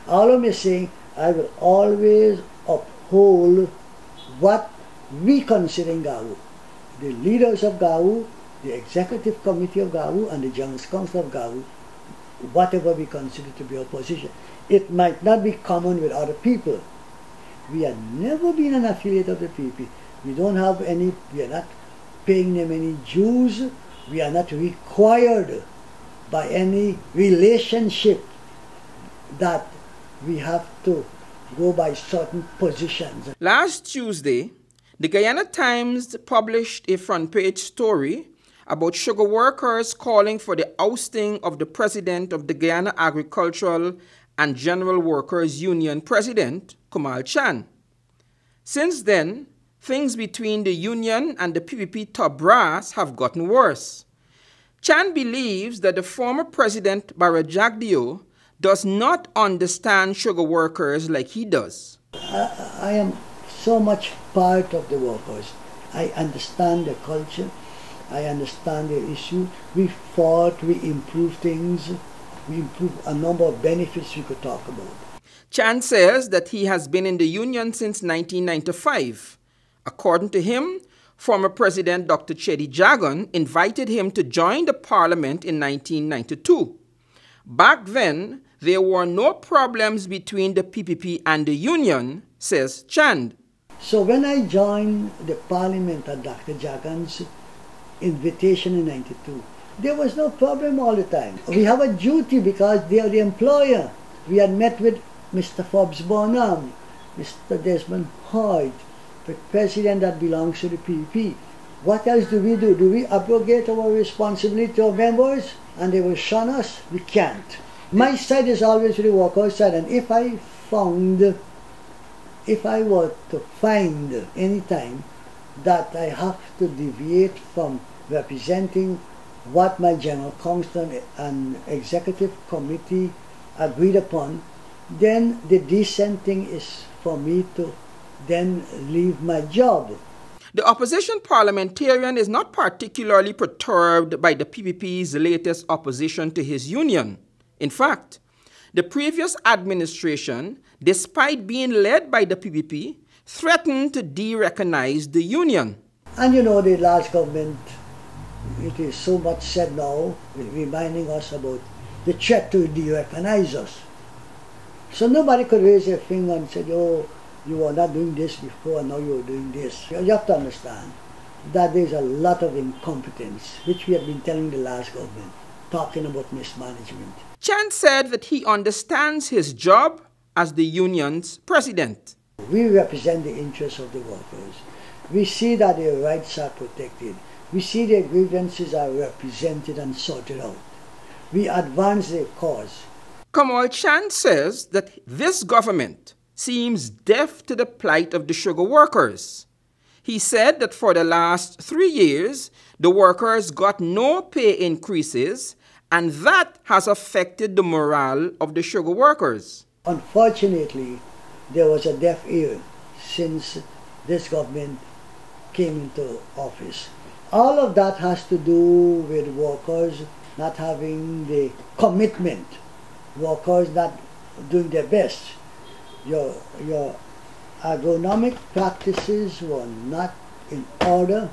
All I'm saying, I will always uphold what we consider in GAWU. The leaders of GAWU, the executive committee of GAWU, and the General Council of GAWU, whatever we consider to be our position. It might not be common with other people. We have never been an affiliate of the PPP. We don't have any, we are not paying them any dues. We are not required by any relationship that we have to go by certain positions. Last Tuesday, the Guyana Times published a front page story about sugar workers calling for the ousting of the president of the Guyana Agricultural and General Workers Union President, Kumal Chan. Since then, things between the union and the PPP top brass have gotten worse. Chan believes that the former president, Bara Jagdeo, does not understand sugar workers like he does. I am so much part of the workers. I understand the culture. I understand the issue. We fought, we improved things. We improved a number of benefits we could talk about. Chan says that he has been in the union since 1995. According to him, former President Dr. Cheddi Jagan invited him to join the parliament in 1992. Back then, there were no problems between the PPP and the union, says Chan. So when I joined the parliament at Dr. Jagan's invitation in 92, there was no problem all the time. We have a duty because they are the employer. We had met with Mr. Forbes Bonham, Mr. Desmond Hoyt, the president that belongs to the PPP. What else do we do? Do we abrogate our responsibility to our members and they will shun us? We can't. My side is always the workers' side, and if I were to find any time that I have to deviate from representing what my General Council and Executive Committee agreed upon, then the decent thing is for me to then leave my job. The opposition parliamentarian is not particularly perturbed by the PPP's latest opposition to his union. In fact, the previous administration, despite being led by the PPP, threatened to de-recognize the union. And you know, the last government, it is so much said now, reminding us about the threat to de-recognize us. So nobody could raise their finger and say, oh, you were not doing this before, now you're doing this. You have to understand that there's a lot of incompetence, which we have been telling the last government, talking about mismanagement. Chan said that he understands his job as the union's president. We represent the interests of the workers. We see that their rights are protected. We see their grievances are represented and sorted out. We advance their cause. Kumal Chan says that this government seems deaf to the plight of the sugar workers. He said that for the last 3 years, the workers got no pay increases, and that has affected the morale of the sugar workers. Unfortunately, there was a deaf ear since this government came into office. All of that has to do with workers not having the commitment, workers not doing their best. Your agronomic practices were not in order.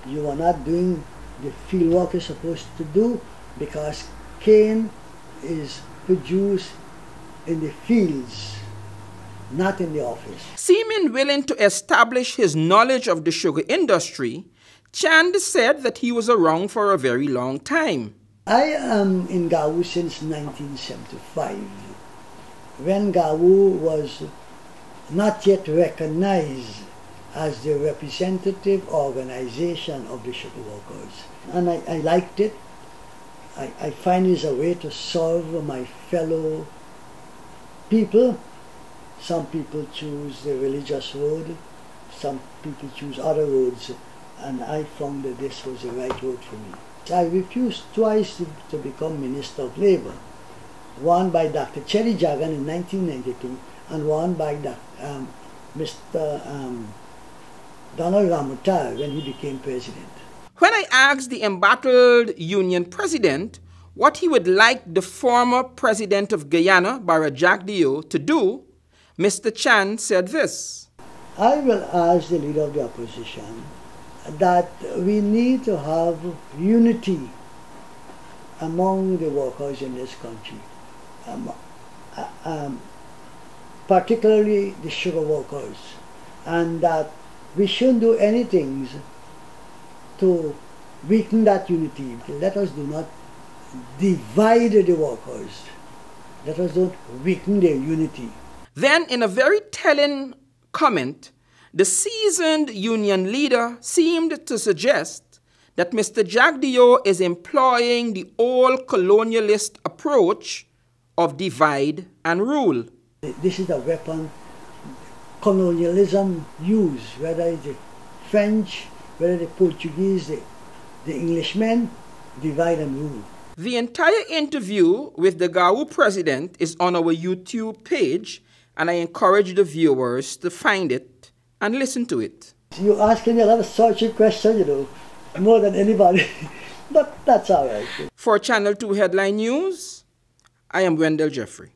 You were not doing the field work you're supposed to do, because cane is produced in the fields, not in the office. Seeming willing to establish his knowledge of the sugar industry, Chand said that he was around for a very long time. I am in GAWU since 1975, when GAWU was not yet recognized as the representative organization of the sugar workers. And I liked it. I find it a way to serve my fellow people. Some people choose the religious road, some people choose other roads, and I found that this was the right road for me. I refused twice to become Minister of Labour. One by Dr. Cheddi Jagan in 1992, and one by Mr. Donald Ramutai when he became president. When I asked the embattled union president what he would like the former president of Guyana, Barra Jack Dio, to do, Mr. Chan said this. I will ask the leader of the opposition that we need to have unity among the workers in this country, particularly the sugar workers, and that we shouldn't do anything to weaken that unity. Let us do not divide the workers. Let us not weaken their unity. Then, in a very telling comment, the seasoned union leader seemed to suggest that Mr. Jack Dio is employing the old colonialist approach of divide and rule. This is a weapon colonialism used, whether it's the French, whether the Portuguese, the Englishmen, divide and rule. The entire interview with the GAWU president is on our YouTube page, and I encourage the viewers to find it and listen to it. You're asking a lot of searching questions, you know, more than anybody, but that's all right. For Channel 2 Headline News, I am Wendell Jeffrey.